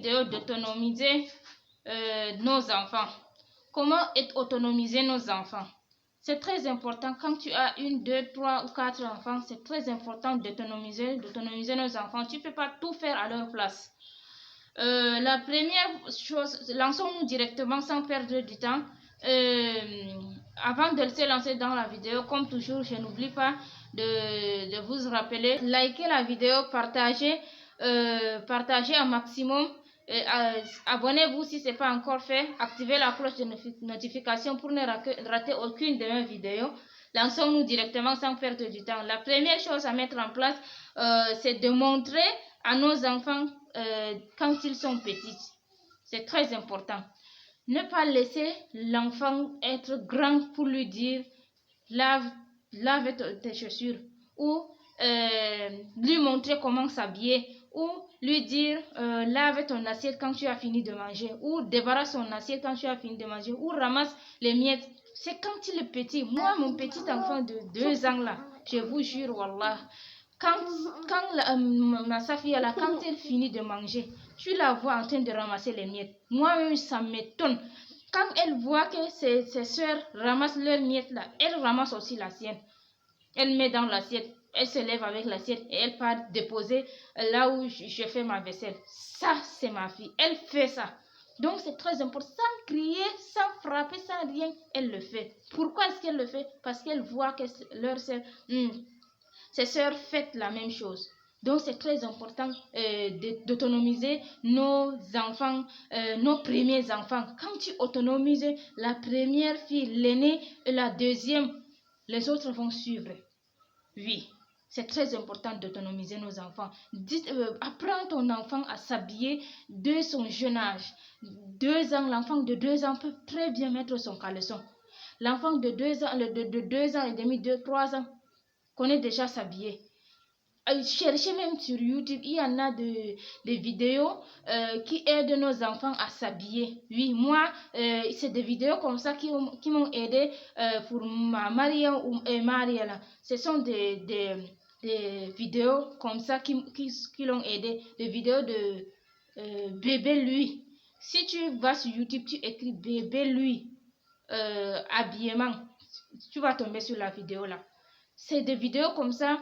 D'autonomiser nos enfants. Comment autonomiser nos enfants? C'est très important. Quand tu as 1, 2, 3 ou 4 enfants, c'est très important d'autonomiser nos enfants. Tu ne peux pas tout faire à leur place. La première chose, lançons-nous directement sans perdre du temps. Avant de se lancer dans la vidéo, comme toujours, je n'oublie pas de vous rappeler, likez la vidéo, partagez un maximum. Abonnez-vous si ce n'est pas encore fait. Activez la cloche de notification pour ne rater aucune de mes vidéos. Lançons-nous directement sans perdre du temps. La première chose à mettre en place, c'est de montrer à nos enfants quand ils sont petits. C'est très important. Ne pas laisser l'enfant être grand pour lui dire lave tes chaussures, ou lui montrer comment s'habiller, ou lui dire lave ton assiette quand tu as fini de manger, ou débarrasse ton assiette quand tu as fini de manger, ou ramasse les miettes. C'est quand il est petit. Moi, mon petit enfant de 2 ans là, je vous jure, wallah, quand ma Safia là, quand elle finit de manger, tu la vois en train de ramasser les miettes. Moi-même, ça m'étonne. Quand elle voit que ses soeurs ramassent leurs miettes là, elle ramasse aussi la sienne. Elle met dans l'assiette, elle se lève avec l'assiette et elle part déposer là où je fais ma vaisselle. Ça, c'est ma fille. Elle fait ça. Donc, c'est très important. Sans crier, sans frapper, sans rien, elle le fait. Pourquoi est-ce qu'elle le fait? Parce qu'elle voit que ses soeurs font la même chose. Donc, c'est très important d'autonomiser nos enfants, nos premiers enfants. Quand tu autonomises la première fille, l'aînée et la deuxième, les autres vont suivre. Oui, c'est très important d'autonomiser nos enfants. Apprends ton enfant à s'habiller de son jeune âge. 2 ans, l'enfant de 2 ans peut très bien mettre son caleçon. L'enfant de 2 ans, de 2 ans et demi, 3 ans, connaît déjà s'habiller. Cherchez même sur YouTube, il y en a des vidéos qui aident nos enfants à s'habiller. Oui, moi, c'est des vidéos comme ça qui m'ont aidé pour Maria et Mariela. Ce sont des vidéos comme ça qui l'ont aidé. Des vidéos de bébé lui. Si tu vas sur YouTube, tu écris bébé lui habillement, tu vas tomber sur la vidéo là. C'est des vidéos comme ça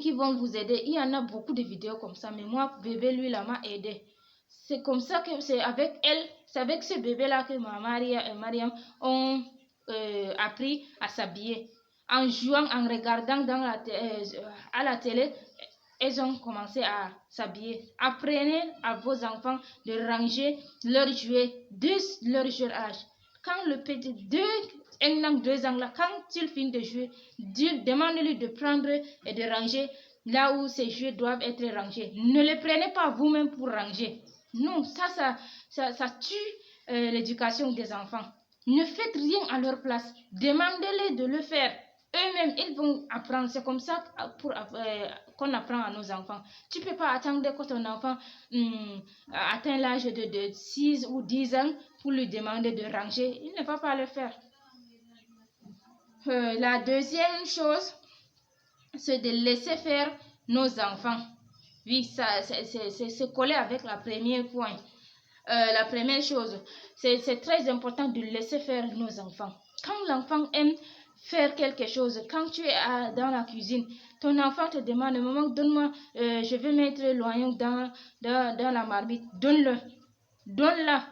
qui vont vous aider. Il y en a beaucoup de vidéos comme ça, mais moi, bébé, lui, là, m'a aidé. C'est comme ça que c'est avec elle, c'est avec ce bébé-là que ma Maria et Mariam ont appris à s'habiller. En jouant, en regardant à la télé, elles ont commencé à s'habiller. Apprenez à vos enfants de ranger leurs jouets de leur jeune âge. Quand le petit, 1 an, 2 ans, là, quand il finit de jouer, demandez-lui de prendre et de ranger là où ces jouets doivent être rangés. Ne les prenez pas vous-même pour ranger. Non, ça tue l'éducation des enfants. Ne faites rien à leur place. Demandez-les de le faire. Eux-mêmes, ils vont apprendre. C'est comme ça qu'on apprend à nos enfants. Tu ne peux pas attendre que ton enfant atteint l'âge de 6 ou 10 ans pour lui demander de ranger. Il ne va pas le faire. La deuxième chose, c'est de laisser faire nos enfants. Oui, c'est collé avec la première point. La première chose, c'est très important de laisser faire nos enfants. Quand l'enfant aime faire quelque chose, quand tu es dans la cuisine, ton enfant te demande, maman, donne-moi, je vais mettre l'oignon dans la marmite, donne-la.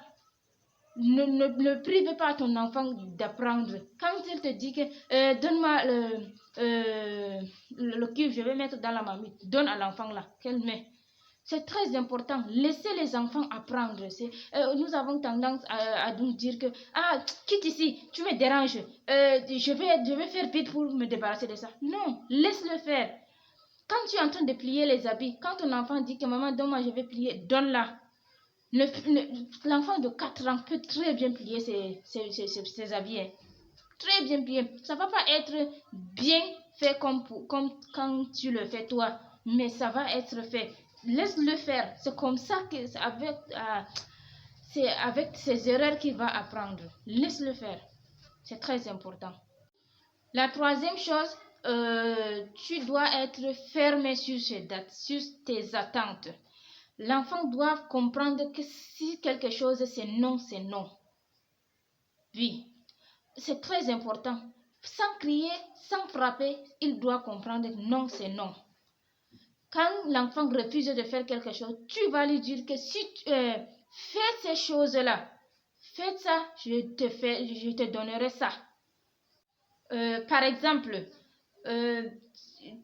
Ne prive pas ton enfant d'apprendre. Quand il te dit que donne-moi le cube, je vais mettre dans la marmite, donne à l'enfant là, qu'elle met. C'est très important. Laissez les enfants apprendre. Nous avons tendance à nous dire que quitte ici, tu me déranges. Je vais faire vite pour me débarrasser de ça. Non, laisse-le faire. Quand tu es en train de plier les habits, quand ton enfant dit que maman, donne-moi, je vais plier, donne-la. L'enfant de 4 ans peut très bien plier ses habits. Très bien plié. Ça ne va pas être bien fait comme quand tu le fais toi, mais ça va être fait. Laisse-le faire. C'est comme ça que c'est avec ses erreurs qu'il va apprendre. Laisse-le faire. C'est très important. La troisième chose, tu dois être fermé sur tes attentes. L'enfant doit comprendre que si quelque chose c'est non, c'est non. Oui, c'est très important. Sans crier, sans frapper, il doit comprendre que non, c'est non. Quand l'enfant refuse de faire quelque chose, tu vas lui dire que si tu fais ces choses-là, fais ça, je te donnerai ça. Par exemple,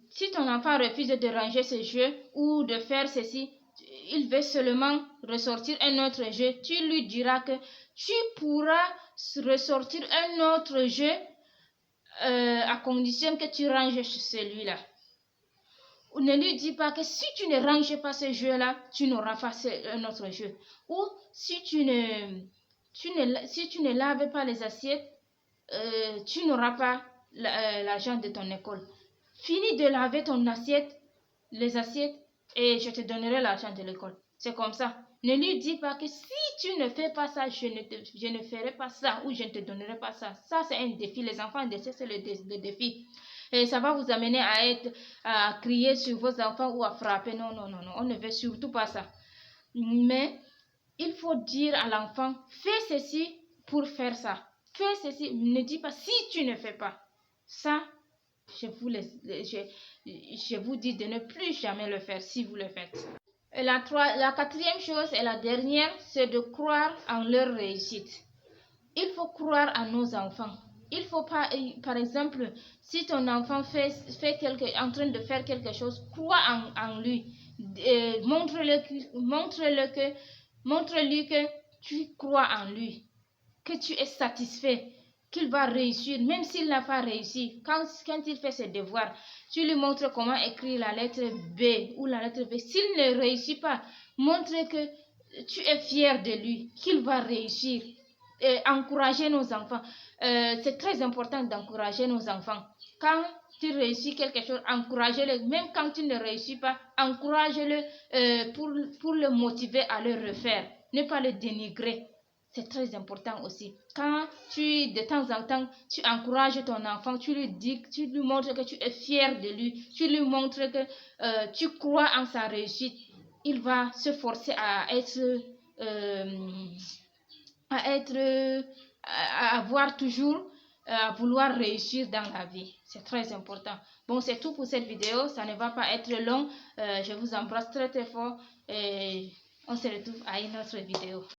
si ton enfant refuse de ranger ses jeux ou de faire ceci, il veut seulement ressortir un autre jeu, tu lui diras que tu pourras ressortir un autre jeu à condition que tu ranges celui-là. Ne lui dis pas que si tu ne ranges pas ce jeu-là, tu n'auras pas un autre jeu. Ou si tu ne laves pas les assiettes, tu n'auras pas l'argent de ton école. Finis de laver les assiettes, et je te donnerai l'argent de l'école. C'est comme ça. Ne lui dis pas que si tu ne fais pas ça, je ne ferai pas ça ou je ne te donnerai pas ça. Ça, c'est un défi. Les enfants, c'est le défi. Et ça va vous amener à crier sur vos enfants ou à frapper. Non, non, non, non. On ne veut surtout pas ça. Mais il faut dire à l'enfant, fais ceci pour faire ça. Fais ceci. Ne dis pas si tu ne fais pas. Ça, je vous dis de ne plus jamais le faire si vous le faites. Et la quatrième chose et la dernière, c'est de croire en leur réussite. Il faut croire à nos enfants. Il faut pas, par exemple, si ton enfant en train de faire quelque chose, crois en lui. Montre-lui que tu crois en lui, que tu es satisfait, qu'il va réussir, même s'il n'a pas réussi. Quand il fait ses devoirs, tu lui montres comment écrire la lettre B ou la lettre V. S'il ne réussit pas, montre que tu es fier de lui, qu'il va réussir. Encourager nos enfants. C'est très important d'encourager nos enfants. Quand tu réussis quelque chose, encouragez-le. Même quand tu ne réussis pas, encourage-le pour le motiver à le refaire. Ne pas le dénigrer. C'est très important aussi. Quand de temps en temps, tu encourages ton enfant, tu lui montres que tu es fier de lui, tu lui montres que tu crois en sa réussite, il va se forcer à avoir toujours, à vouloir réussir dans la vie. C'est très important. Bon, c'est tout pour cette vidéo. Ça ne va pas être long. Je vous embrasse très très fort et on se retrouve à une autre vidéo.